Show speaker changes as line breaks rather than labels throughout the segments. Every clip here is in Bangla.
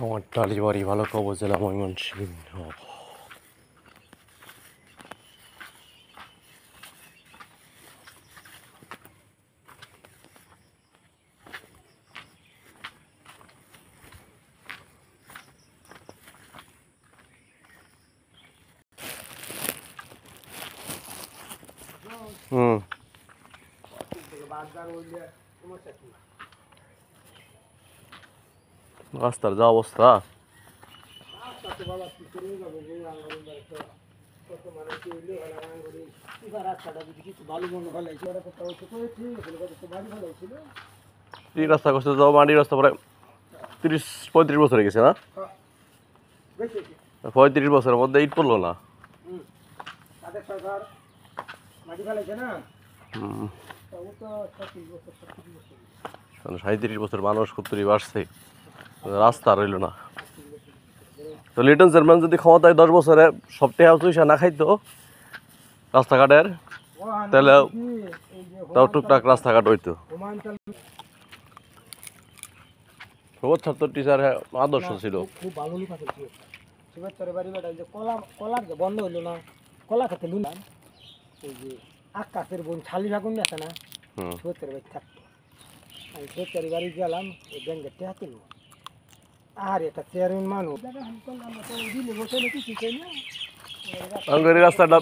আমার টালিবাড়ি ভালুকা উপজেলা ময়মনসিংহ। রাস্তার যা অবস্থা, এই রাস্তা করতে যাও মাটির রাস্তা প্রায় 30-35 বছর হয়ে গেছে না? 35 বছরের মধ্যে ইট পড়লো না। 37 বছর মানুষ কুত্তরি বাড়ছে, রাস্তা রইল না। তো লিটন চেয়ারম্যান যদি ক্ষমতায় 10 বছরে সব টাকা পয়সা না খাইতো রাস্তাঘাটের, তাহলে তাও টুকটাক রাস্তাঘাট হইতো। ছাত্র টিচার আদর্শ ছিল,
খুব ভালো লোক আছে। বন্ধ হইলো না, কলা খেতে লুলাম। ওই যে আকাশের বোন ছালি ভাগুন আছে না, সত্যের বাড়ি থাকতো। আমি সত্যের বাড়ি গেলাম, ওই ব্যাংকের টেহাতে লো। আর এটা চেয়ারম্যান মানুষ
রাস্তাটা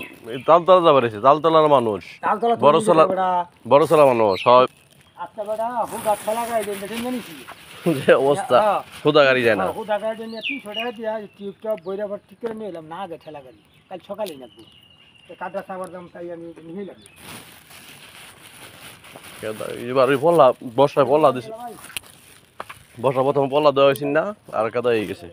তালতলা যাবে রয়েছে, তালতলার মানুষ, বড়সলা মানুষ সব অবস্থা, খোদা গাড়ি যায় না।
খোদা গাড়ি নিয়ে 300 টাকা দিয়ে টিউবটা বইরা ঠিক করে নিয়ে এলাম, না আগে ঠেলা গাড়ি কাল সকালেই নাকবো। কাটা সাবার দাম তাই আমি নিয়ে এলাম।
এবার ওই পল্লা বর্ষায় পল্লা দিছে, বর্ষা প্রথমে পল্লা দেওয়া হয়েছিল না, আর কাদা হয়ে গেছে।